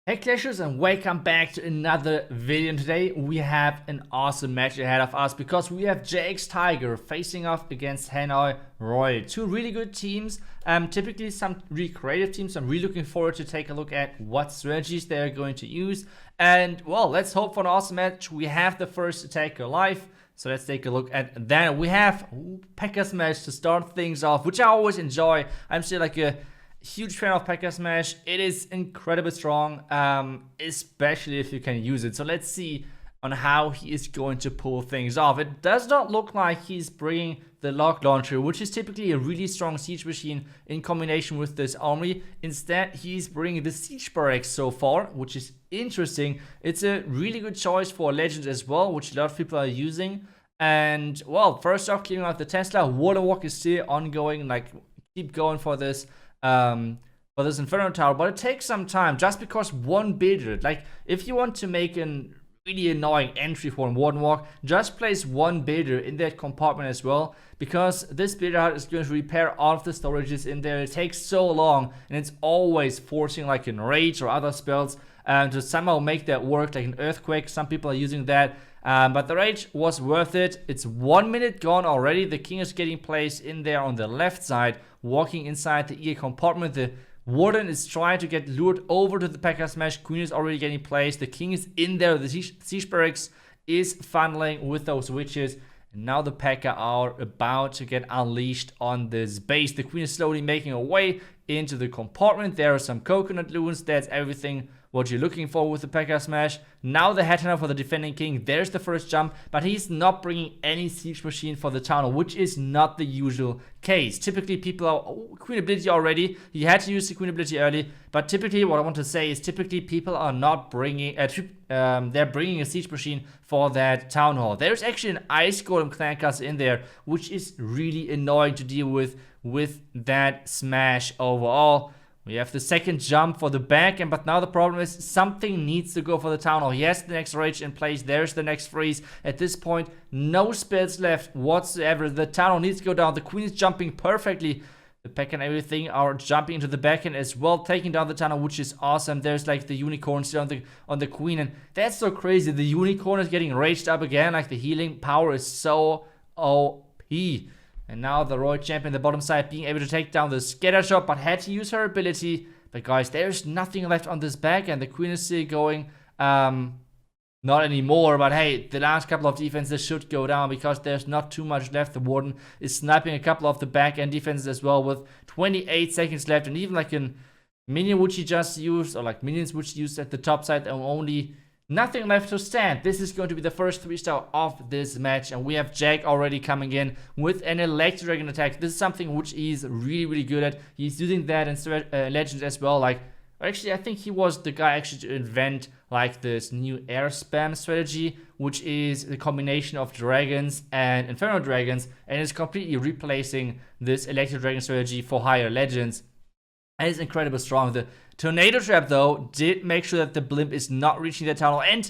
Hey Clashers, and welcome back to another video. And today we have an awesome match ahead of us because we have JX Tiger facing off against Hanoi Royal. Two really good teams, typically some really creative teams. I'm really looking forward to take a look at what strategies they're going to use. And well, let's hope for an awesome match. We have the first attacker live, so let's take a look at that. We have Pekka Smash to start things off, which I always enjoy. I'm still like a huge fan of Pekka Smash. It is incredibly strong, especially if you can use it. So let's see on how he is going to pull things off. It does not look like he's bringing the Lock Launcher, which is typically a really strong siege machine in combination with this army. Instead, he's bringing the Siege Barracks so far, which is interesting. It's a really good choice for Legends as well, which a lot of people are using. And well, first off, clearing out the Tesla. Waterwalk is still ongoing. Like, keep going for this. For this Inferno Tower, but it takes some time just because one builder, like if you want to make a really annoying entry for a Warden Walk, just place one builder in that compartment as well, because this builder hut is going to repair all of the storages in there. It takes so long, and it's always forcing like an Rage or other spells to somehow make that work, like an Earthquake. Some people are using that. But the Rage was worth it. It's 1 minute gone already. The King is getting placed in there on the left side, walking inside the EA compartment. The Warden is trying to get lured over to the Pekka Smash. Queen is already getting placed. The King is in there. The Siege Barracks is funneling with those witches. And now the Pekka are about to get unleashed on this base. The Queen is slowly making her way into the compartment. There are some coconut loons. That's everything what you're looking for with the Pekka Smash. Now the headhunter for the defending king. There's the first jump, but he's not bringing any siege machine for the town, which is not the usual case. Typically people are queen ability already. He had to use the queen ability early, but typically what I want to say is typically people are not bringing they're bringing a siege machine for that town hall. There's actually an ice golem clan castle in there, which is really annoying to deal with that smash overall. We have the second jump for the back end, but now the problem is something needs to go for the town hall. He has the next rage in place. There's the next freeze. At this point, no spells left whatsoever. The town hall needs to go down. The queen is jumping perfectly. The pack and everything are jumping into the back end as well, taking down the tunnel, which is awesome. There's like the unicorn still on the queen, and that's so crazy. The unicorn is getting raged up again. Like, the healing power is so OP. And now the Royal Champion, the bottom side, being able to take down the scatter shot, but had to use her ability. But guys, there's nothing left on this back, and the queen is still going. Not anymore, but hey, the last couple of defenses should go down because there's not too much left. The Warden is sniping a couple of the back end defenses as well with 28 seconds left, and even like a minion which he just used, or like minions which he used at the top side, and only nothing left to stand. This is going to be the first 3-star of this match, and we have Jack already coming in with an Electro Dragon attack. This is something which he's really good at. He's using that in Legends as well. Like, actually, I think he was the guy actually to invent like this new air spam strategy, which is the combination of dragons and Inferno Dragons, and is completely replacing this Electro Dragon strategy for higher Legends. And it's incredibly strong. The Tornado Trap, though, did make sure that the blimp is not reaching the tunnel. And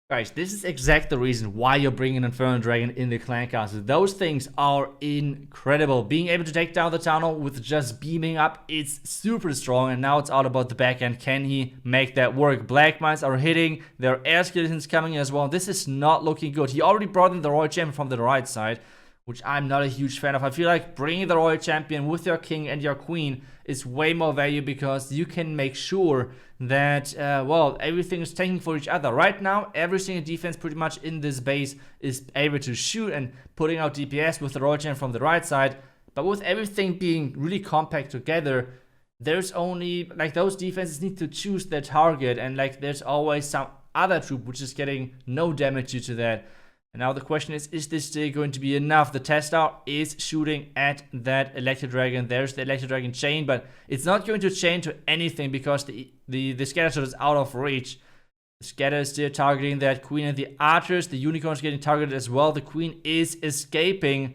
guys, this is exactly the reason why you're bringing an Inferno Dragon in the clan castle. Those things are incredible. Being able to take down the tunnel with just beaming up, it's super strong. And now it's all about the back end. Can he make that work? Black Mines are hitting. There are air skeletons coming as well. This is not looking good. He already brought in the Royal Champion from the right side, which I'm not a huge fan of. I feel like bringing the Royal Champion with your king and your queen is way more value because you can make sure that, well, everything is taking for each other. Right now, every single defense pretty much in this base is able to shoot and putting out DPS with the Royal Champion from the right side. But with everything being really compact together, there's only, like, those defenses need to choose their target, and like there's always some other troop which is getting no damage due to that. And now the question is this still going to be enough? The Tesla is shooting at that Electro Dragon. There's the Electro Dragon chain, but it's not going to chain to anything because the scatter shot is out of reach. The scatter is still targeting that queen and the archers. The unicorn is getting targeted as well. The queen is escaping,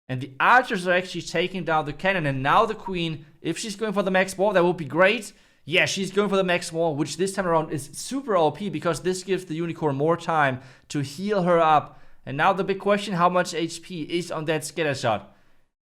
and the archers are actually taking down the cannon. And now the queen, if she's going for the max wall, that would be great. Yeah, she's going for the max wall, which this time around is super OP because this gives the unicorn more time to heal her up. And now the big question, how much HP is on that scatter shot?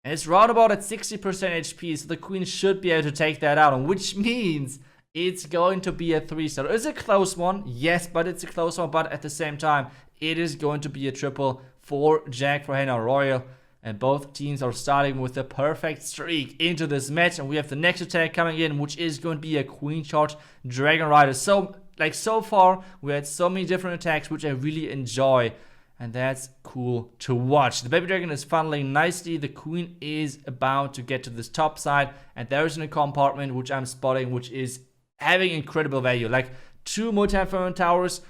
And it's round about at 60% HP, so the queen should be able to take that out, which means It's going to be a 3-star. It's a close one, yes, but it's a close one. But at the same time, it is going to be a triple for Jack, for Hannah Royal. And both teams are starting with a perfect streak into this match. And we have the next attack coming in, which is going to be a Queen Charge Dragonrider. So far, we had so many different attacks, which I really enjoy. And that's cool to watch. The baby dragon is funneling nicely. The queen is about to get to this top side. And there is a compartment, which I'm spotting, which is having incredible value. Like 2 multi-inferno towers.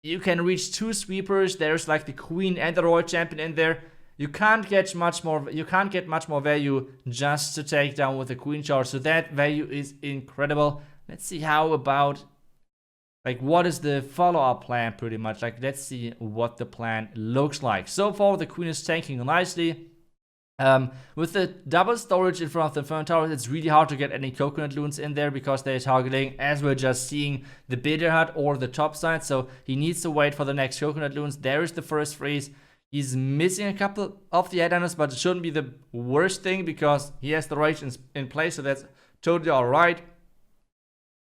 You can reach 2 sweepers. There's like the queen and the royal champion in there. You can't get much more value just to take down with the queen charge. So that value is incredible. Let's see how about, like, what is the follow-up plan pretty much. Like, let's see what the plan looks like. So far, the queen is tanking nicely. With the double storage in front of the Inferno Towers, it's really hard to get any coconut loons in there because they're targeting, as we're just seeing, the Bitter Hut or the top side. So he needs to wait for the next coconut loons. There is the first freeze. He's missing a couple of the headhunters, but it shouldn't be the worst thing because he has the rage in place, so that's totally alright.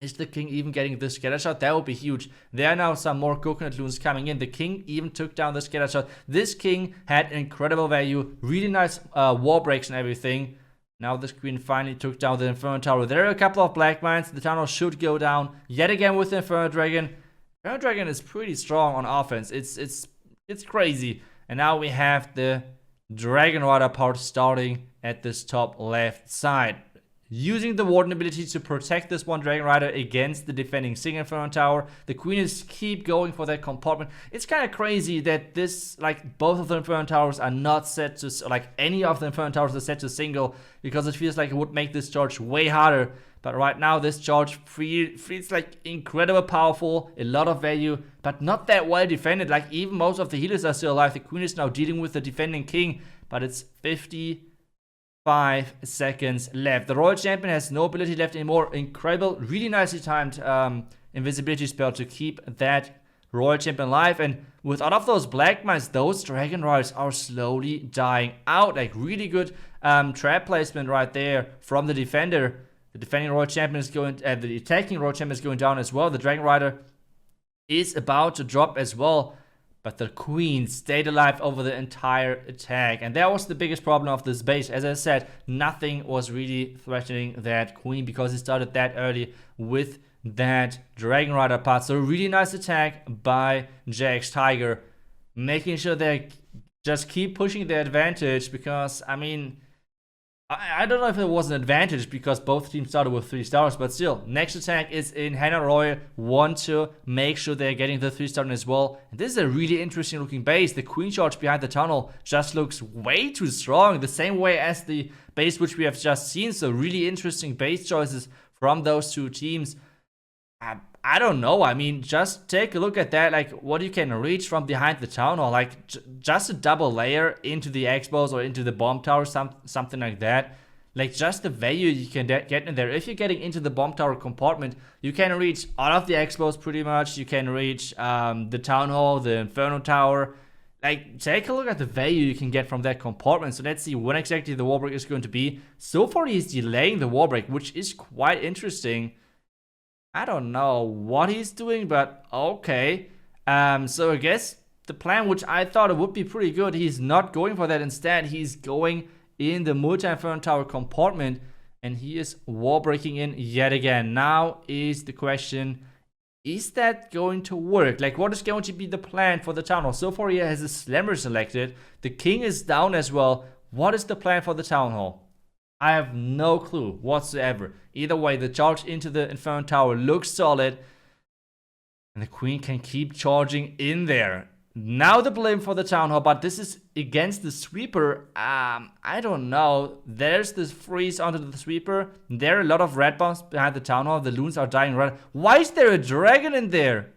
Is the king even getting the scatter shot? That would be huge. There are now some more coconut loons coming in. The king even took down the scatter shot. This king had incredible value. Really nice wall breaks and everything. Now this queen finally took down the Inferno Tower. There are a couple of black mines. The town hall should go down yet again with the Inferno Dragon. Inferno Dragon is pretty strong on offense. It's crazy. And now we have the Dragonrider part starting at this top left side. Using the Warden ability to protect this one Dragonrider against the defending single Inferno Tower. The queen is keep going for that compartment. It's kind of crazy that this, like, both of the Inferno Towers are not set to, like, any of the Inferno Towers are set to single, because it feels like it would make this charge way harder. But right now, this charge feels like incredible powerful, a lot of value, but not that well defended. Like, even most of the healers are still alive. The queen is now dealing with the defending king, but it's 55 seconds left. The royal champion has no ability left anymore. Incredible, really nicely timed invisibility spell to keep that royal champion alive. And with all of those black mines, those dragon riders are slowly dying out. Like, really good trap placement right there from the defender. The defending royal champion is going, the attacking royal champion is going down as well. The dragon rider is about to drop as well. But the queen stayed alive over the entire attack. And that was the biggest problem of this base. As I said, nothing was really threatening that queen because it started that early with that Dragon Rider part. So a really nice attack by Jax Tiger. Making sure they just keep pushing their advantage because, I mean, I don't know if it was an advantage because both teams started with 3 stars, but still, next attack is in. Hannah Royal want to make sure they're getting the 3-star as well. And this is a really interesting looking base. The queen charge behind the tunnel just looks way too strong, the same way as the base which we have just seen. So really interesting base choices from those two teams. I don't know. I mean, just take a look at that. Like, what you can reach from behind the town hall. Like, just a double layer into the expos or into the bomb tower, something like that. Like, just the value you can get in there. If you're getting into the bomb tower compartment, you can reach all of the expos pretty much. You can reach the town hall, the inferno tower. Like, take a look at the value you can get from that compartment. So let's see when exactly the wall break is going to be. So far, he's delaying the wall break, which is quite interesting. I don't know what he's doing, but okay. So I guess the plan, which I thought it would be pretty good, he's not going for that. Instead, he's going in the multi-inferno tower compartment, and he is wall breaking in yet again. Now is the question, is that going to work? Like, what is going to be the plan for the town hall? So far, he has a slammer selected. The king is down as well. What is the plan for the town hall? I have no clue whatsoever. Either way, the charge into the Inferno Tower looks solid. And the queen can keep charging in there. Now the blame for the Town Hall, but this is against the sweeper. I don't know. There's this freeze onto the sweeper. There are a lot of red bombs behind the Town Hall. The loons are dying red. Why is there a dragon in there?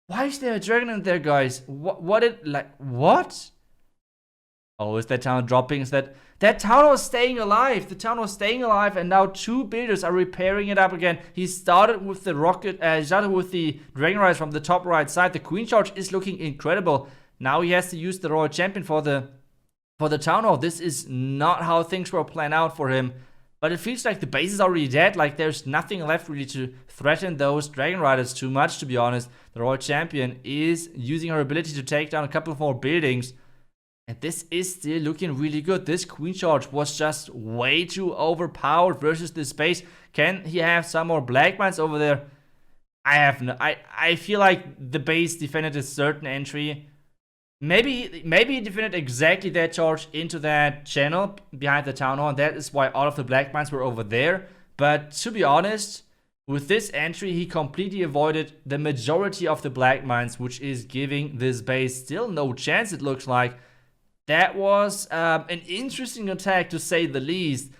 Why is there a dragon in there, guys? What? Oh, is that town dropping? Is that town was staying alive? The town was staying alive, and now 2 builders are repairing it up again. He started with the rocket, started with the Dragonrider from the top right side. The queen charge is looking incredible. Now he has to use the royal champion for the town hall. This is not how things were planned out for him. but it feels like the base is already dead. Like there's nothing left really to threaten those Dragonriders too much, to be honest. The Royal Champion is using her ability to take down a couple of more buildings. And this is still looking really good. This Queen Charge was just way too overpowered versus this base. Can he have some more Black Mines over there? I feel like the base defended a certain entry. Maybe he defended exactly that charge into that channel behind the Town Hall, and that is why all of the Black Mines were over there. But to be honest, with this entry, he completely avoided the majority of the Black Mines, which is giving this base still no chance, it looks like. That was an interesting attack, to say the least.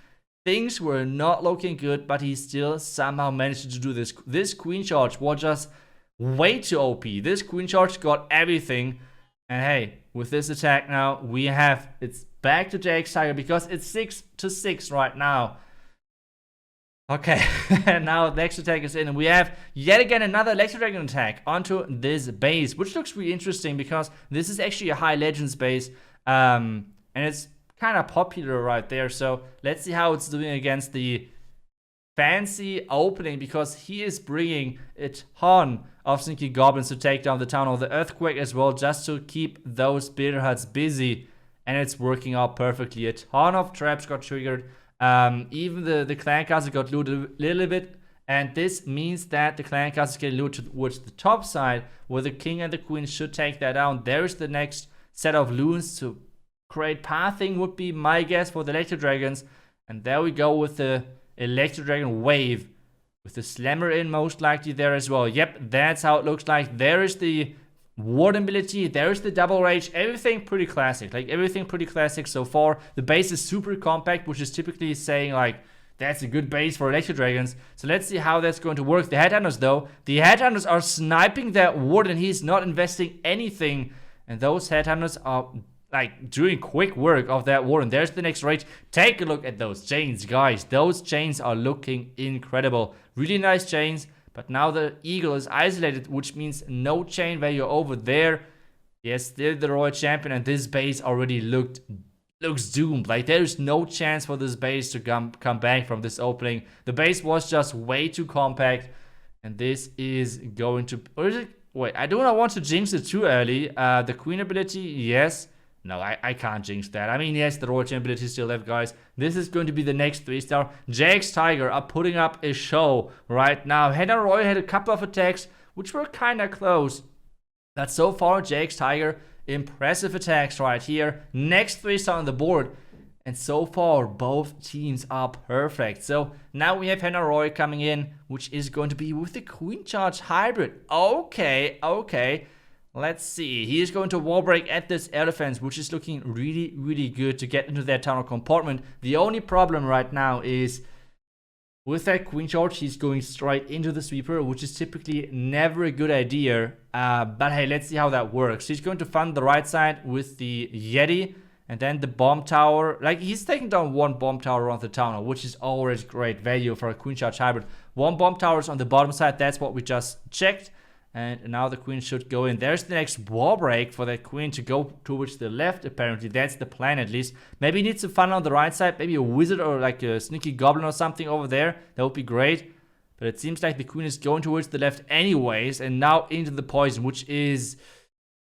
Things were not looking good, but he still somehow managed to do this. This Queen Charge was just way too OP. This Queen Charge got everything. And hey, with this attack now, it's back to JX Tiger because it's 6-6 right now. Okay, and now the next attack is in, and we have yet again another Electro Dragon attack onto this base, which looks really interesting because this is actually a high Legends base, and it's kind of popular right there. So let's see how it's doing against the fancy opening, because he is bringing a ton of sneaky goblins to take down the Town Hall, the Earthquake as well, just to keep those builder huts busy, and it's working out perfectly. A ton of traps got triggered. Even the clan castle got looted a little bit, and this means that the clan castle get looted towards the top side, where the king and the queen should take that down. There's the next set of loons to create pathing, would be my guess, for the Electro Dragons. And there we go with the Electro Dragon wave, with the Slammer in most likely there as well. Yep, that's how it looks like. There is the Warden ability, there's the double rage, everything pretty classic. Like everything pretty classic so far. The base is super compact, which is typically saying like that's a good base for Electro Dragons. So let's see how that's going to work. The Headhunters though, the Headhunters are sniping that Warden. He's not investing anything, and those Headhunters are like doing quick work of that Warden. There's the next rage. Take a look at those chains, guys. Those chains are looking incredible. Really nice chains. But now the eagle is isolated, which means no chain value over there. Yes, still the Royal Champion, and this base already looks doomed. Like there's no chance for this base to come back from this opening. The base was just way too compact, and this is going to, or is it? Wait, I do not want to jinx it too early. The Queen ability, yes. No, I can't jinx that. I mean, yes, the Royal Champion ability is still left, guys. This is going to be the next 3-star. JX Tiger are putting up a show right now. Henna Roy had a couple of attacks, which were kind of close. But so far, JX Tiger, impressive attacks right here. Next 3-star on the board. And so far, both teams are perfect. So now we have Henna Roy coming in, which is going to be with the Queen Charge hybrid. Okay. Let's see. He is going to wall break at this elephant, which is looking really, really good to get into that tunnel compartment. The only problem right now is with that Queen Charge, he's going straight into the sweeper, which is typically never a good idea. But hey, let's see how that works. He's going to fund the right side with the Yeti, and then the bomb tower. Like, he's taking down one bomb tower around the tunnel, which is always great value for a Queen Charge hybrid. One bomb tower is on the bottom side. That's what we just checked. And now the queen should go in. There's the next wall break for that queen to go towards the left, apparently. That's the plan, at least. Maybe he needs to funnel on the right side. Maybe a wizard or like a sneaky goblin or something over there. That would be great. But it seems like the queen is going towards the left anyways. And now into the poison, which is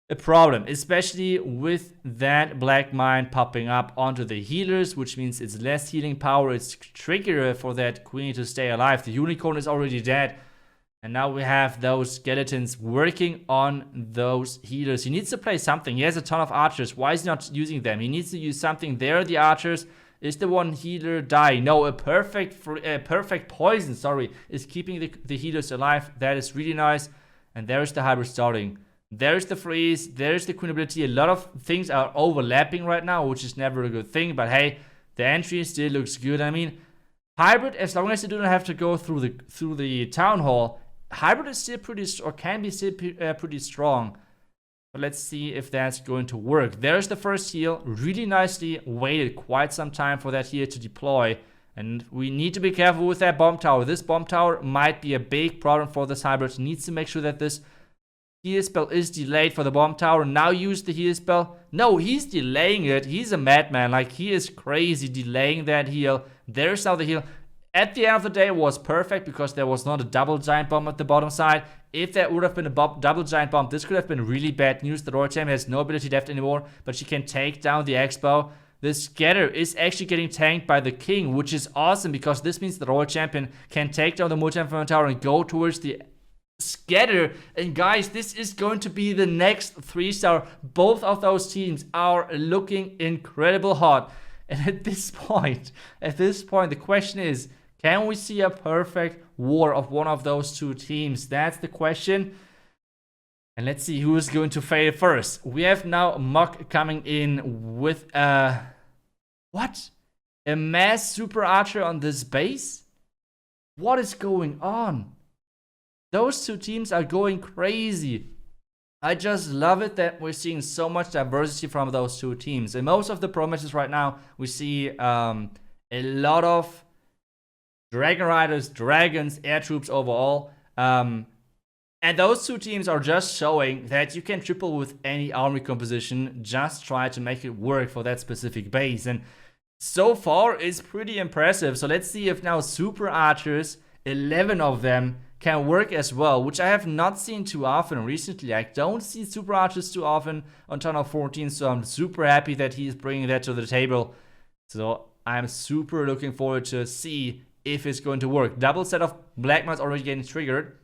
a problem. Especially with that black mine popping up onto the healers, which means it's less healing power. It's trickier for that queen to stay alive. The unicorn is already dead. And now we have those skeletons working on those healers. He needs to play something. He has a ton of archers. Why is he not using them? He needs to use something. There are the archers. Is the one healer die? No, a perfect poison, sorry, is keeping the healers alive. That is really nice. And there's the hybrid starting. There's the freeze. There's the queen ability. A lot of things are overlapping right now, which is never a good thing. But hey, the entry still looks good. I mean, hybrid, as long as you don't have to go through the town hall, hybrid is still pretty, or can be still pretty strong. But let's see if that's going to work. There's the first heal. Really nicely waited quite some time for that heal to deploy. And we need to be careful with that bomb tower. This bomb tower might be a big problem for this hybrid. Needs to make sure that this Heal spell is delayed for the bomb tower. Now use the heal spell. No, he's delaying it. He's a madman. Like, he is crazy delaying that heal. There's now the heal. At the end of the day, it was perfect because there was not a double giant bomb at the bottom side. If that would have been a double giant bomb, this could have been really bad news. The Royal Champion has no ability left anymore, but she can take down the X-Bow. The scatter is actually getting tanked by the king, which is awesome because this means the Royal Champion can take down the multi-inferno tower and go towards the scatter. And guys, this is going to be the next 3-star. Both of those teams are looking incredible hot. And at this point, the question is, can we see a perfect war of one of those two teams? That's the question. And let's see who is going to fail first. We have now Mok coming in with what? A mass super archer on this base? What is going on? Those two teams are going crazy. I just love it that we're seeing so much diversity from those two teams. In most of the pro matches right now, we see a lot of Dragon Riders, Dragons, Air Troops overall. And those two teams are just showing that you can triple with any army composition. Just try to make it work for that specific base. And so far, it's pretty impressive. So let's see if now Super Archers, 11 of them, can work as well, which I have not seen too often recently. I don't see Super Archers too often on Tunnel 14, so I'm super happy that he's bringing that to the table. So I'm super looking forward to see if it's going to work. Double set of Black Mines already getting triggered.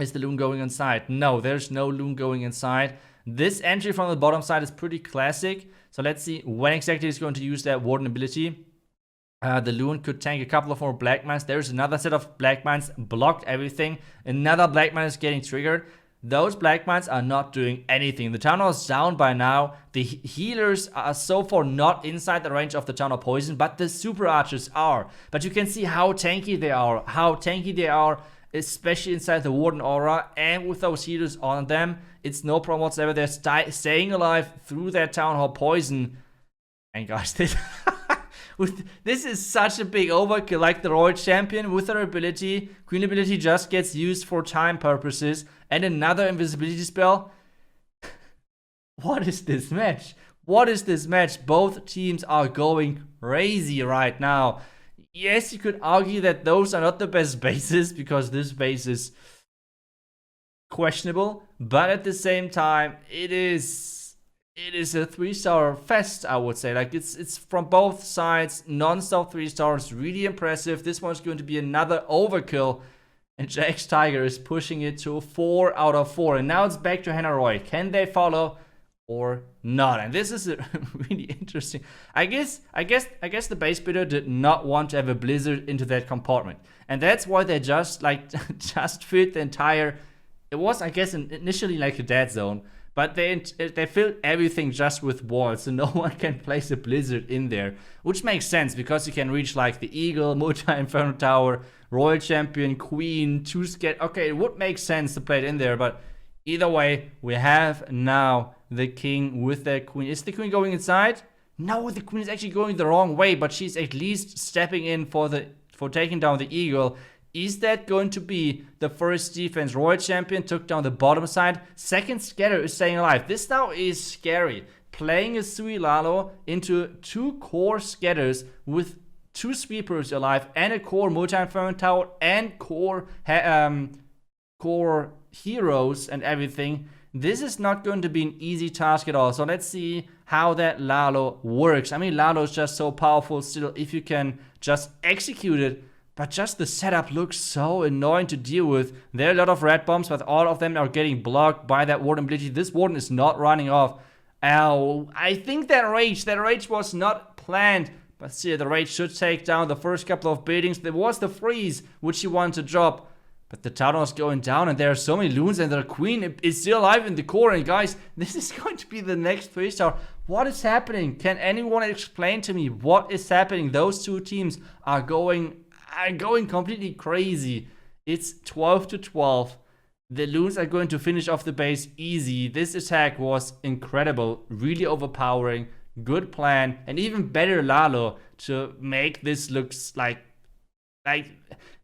Is the loon going inside? No, there's no loon going inside. This entry from the bottom side is pretty classic. So let's see when exactly he's going to use that Warden ability. The loon could tank a couple of more Black Mines. There's another set of Black Mines, blocked everything. Another Black Mine is getting triggered. Those Black Mines are not doing anything. The town hall is down by now. The healers are so far not inside the range of the town hall poison, but the Super Archers are. But you can see how tanky they are. Especially inside the Warden Aura, and with those healers on them, it's no problem whatsoever. They're staying alive through that Town Hall poison. And guys, this is such a big overkill. Like the Royal Champion with her ability, Queen ability just gets used for time purposes, and another invisibility spell. What is this match? Both teams are going crazy right now. Yes, you could argue that those are not the best bases because this base is questionable, but at the same time, it is a 3-star fest, I would say. Like it's from both sides, non-stop 3 stars, really impressive. This one's going to be another overkill, and Jax Tiger is pushing it to 4 out of 4. And now it's back to Hannah Roy. Can they follow or not? And this is really interesting. I guess the base builder did not want to have a blizzard into that compartment, and that's why they just fit the entire. It was, I guess, initially like a dead zone, but they filled everything just with walls, so no one can place a blizzard in there, which makes sense because you can reach like the Eagle, Multi-Inferno Tower, Royal Champion, Queen, 2 scat. Okay, it would make sense to play it in there, but either way, we have now the king with their queen. Is the queen going inside? No, the queen is actually going the wrong way, but she's at least stepping in for taking down the eagle. Is that going to be the first defense? Royal Champion took down the bottom side. Second scatter is staying alive. This now is scary. Playing a Sui Lalo into 2 core scatters with 2 sweepers alive and a core multi-inferno tower and core heroes and everything. This is not going to be an easy task at all. So let's see how that Lalo works. I mean, Lalo is just so powerful still if you can just execute it. But just the setup looks so annoying to deal with. There are a lot of red bombs, but all of them are getting blocked by that Warden ability. This Warden is not running off. Ow. I think that rage was not planned. But still, the rage should take down the first couple of buildings. There was the freeze, which he wanted to drop. But the town is going down, and there are so many loons, and the queen is still alive in the core. And guys, this is going to be the next 3-star. What is happening? Can anyone explain to me what is happening? Those two teams are going completely crazy. It's 12-12. The loons are going to finish off the base easy. This attack was incredible, really overpowering, good plan, and even better Lalo to make this look like like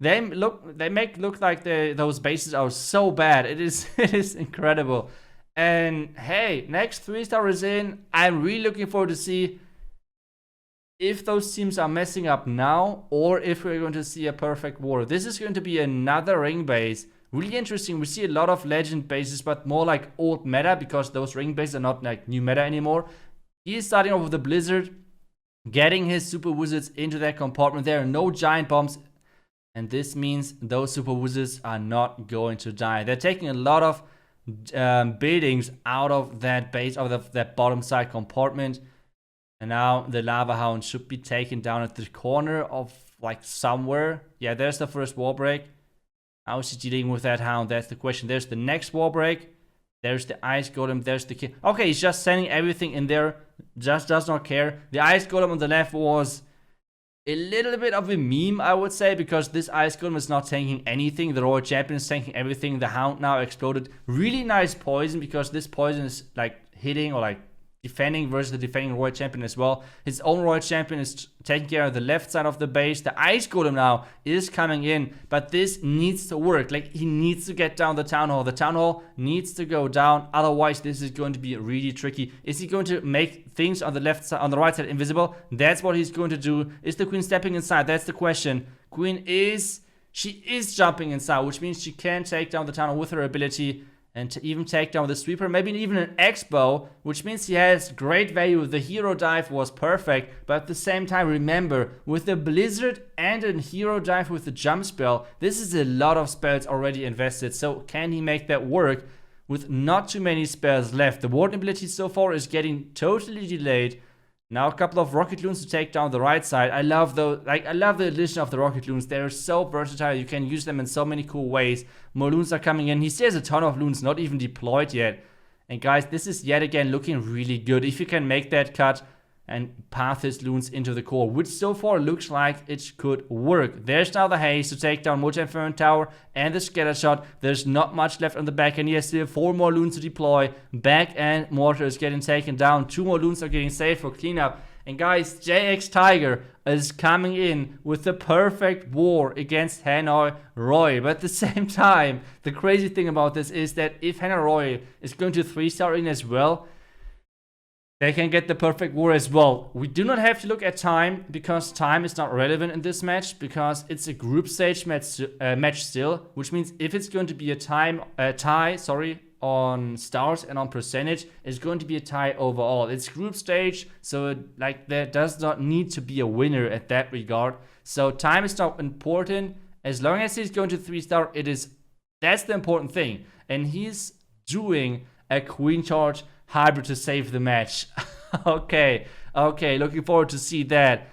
they make look like those bases are so bad. It is it is incredible. And hey, next 3-star is in. I'm really looking forward to see if those teams are messing up now or if we're going to see a perfect war. This is going to be another ring base. Really interesting. We see a lot of legend bases, but more like old meta because those ring bases are not like new meta anymore. He is starting off with the Blizzard, getting his super wizards into that compartment. There are no giant bombs, and this means those super wizards are not going to die. They're taking a lot of buildings out of that base, out of that bottom side compartment. And now the Lava Hound should be taken down at the corner of like somewhere. Yeah, there's the first wall break. How is he dealing with that Hound? That's the question. There's the next wall break. There's the Ice Golem. There's the king. Okay, he's just sending everything in there. Just does not care. The Ice Golem on the left was a little bit of a meme, I would say, because this Ice Golem is not tanking anything. The Royal Champion is tanking everything. The Hound now exploded. Really nice poison because this poison is like hitting or like defending versus the defending Royal Champion as well. His own Royal Champion is taking care of the left side of the base. The Ice Golem now is coming in, but this needs to work. Like, he needs to get down the Town Hall. The Town Hall needs to go down, otherwise this is going to be really tricky. Is he going to make things on the left side, on the right side invisible? That's what he's going to do. Is the Queen stepping inside? That's the question. Queen is, she is jumping inside, which means she can take down the Town Hall with her ability. And to even take down the sweeper, maybe even an X-bow, which means he has great value. The hero dive was perfect, but at the same time, remember, with the Blizzard and a hero dive with the jump spell, this is a lot of spells already invested. So can he make that work with not too many spells left? The Warden ability so far is getting totally delayed. Now a couple of Rocket Loons to take down the right side. I love the addition of the Rocket Loons. They're so versatile. You can use them in so many cool ways. More Loons are coming in. He still has a ton of Loons not even deployed yet. And guys, this is yet again looking really good. If you can make that cut and path his Loons into the core, which so far looks like it could work. There's now the haste to take down Multi-Inferno Tower and the Scatter Shot. There's not much left on the back end. He has still 4 more Loons to deploy. Back end Mortar is getting taken down. 2 more Loons are getting saved for cleanup. And guys, JX Tiger is coming in with the perfect war against Hanoi Royal. But at the same time, the crazy thing about this is that if Hanoi Royal is going to 3-star in as well, they can get the perfect war as well. We do not have to look at time because time is not relevant in this match because it's a group stage match still, which means if it's going to be a tie on stars and on percentage, it's going to be a tie overall. It's group stage, so there does not need to be a winner at that regard. So time is not important. As long as he's going to 3-star, that's the important thing. And he's doing a Queen Charge hybrid to save the match. okay, looking forward to see that.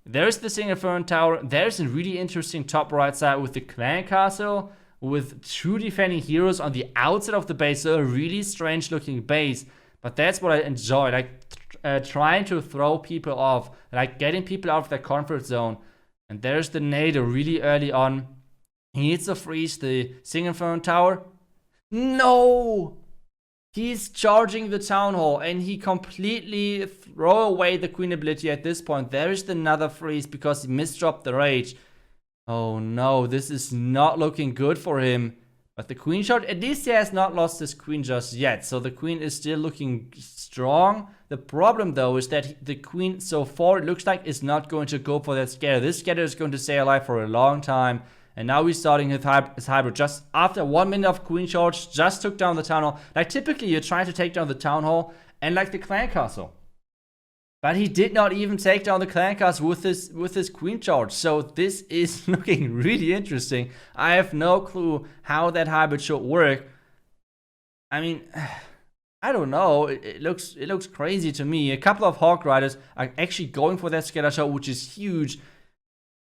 There's the Single Inferno Tower. There's a really interesting top right side with the Clan Castle, with 2 defending heroes on the outside of the base. So a really strange looking base. But that's what I enjoy, like trying to throw people off, like getting people out of their comfort zone. And there's the Nado really early on. He needs to freeze the Single Inferno Tower. No! He's charging the Town Hall and he completely throw away the Queen ability at this point. There is another freeze because he misdropped the Rage. Oh no, this is not looking good for him. But the Queen shot, at least he has not lost his Queen just yet. So the Queen is still looking strong. The problem though is that the Queen so far it looks like is not going to go for that scatter. This scatter is going to stay alive for a long time. And now he's starting his hybrid just after 1 minute of Queen Charge, just took down the Town Hall. Like typically you're trying to take down the Town Hall and like the Clan Castle. But he did not even take down the Clan Castle with his Queen Charge. So this is looking really interesting. I have no clue how that hybrid should work. I mean, I don't know. It looks crazy to me. A couple of Hawk Riders are actually going for that Scatter Shot, which is huge.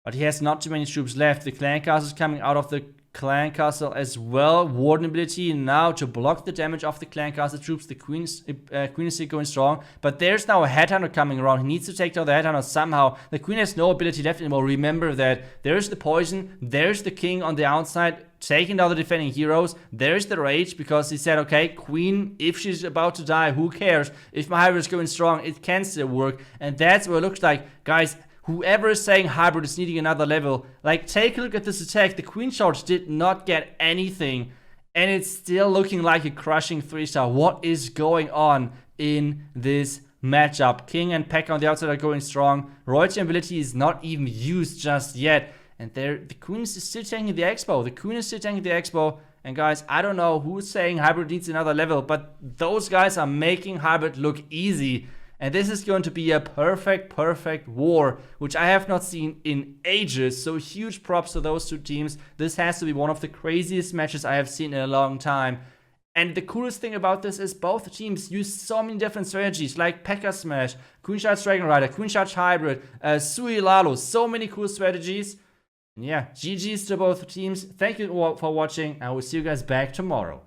But he has not too many troops left. The Clan Castle is coming out of the Clan Castle as well. Warden ability now to block the damage of the Clan Castle troops. The Queen is still going strong. But there's now a Headhunter coming around. He needs to take down the Headhunter somehow. The Queen has no ability left anymore. Remember that there's the poison. There's the King on the outside taking down the defending heroes. There's the Rage because he said, okay, Queen, if she's about to die, who cares? If my hybrid is going strong, it can still work. And that's what it looks like. Guys, whoever is saying Hybrid is needing another level, like, take a look at this attack. The Queen Charge did not get anything, and it's still looking like a crushing 3-star. What is going on in this matchup? King and Pekka on the outside are going strong. Royalty ability is not even used just yet. And there, the Queen is still tanking the Expo. The Queen is still tanking the Expo. And guys, I don't know who's saying Hybrid needs another level, but those guys are making Hybrid look easy. And this is going to be a perfect war, which I have not seen in ages. So huge props to those two teams. This has to be one of the craziest matches I have seen in a long time. And the coolest thing about this is both teams use so many different strategies, like Pekka Smash, Queen Charge Dragonrider, Queen Charge Hybrid, Sui Lalo, so many cool strategies. And yeah, GG's to both teams. Thank you all for watching. I will see you guys back tomorrow.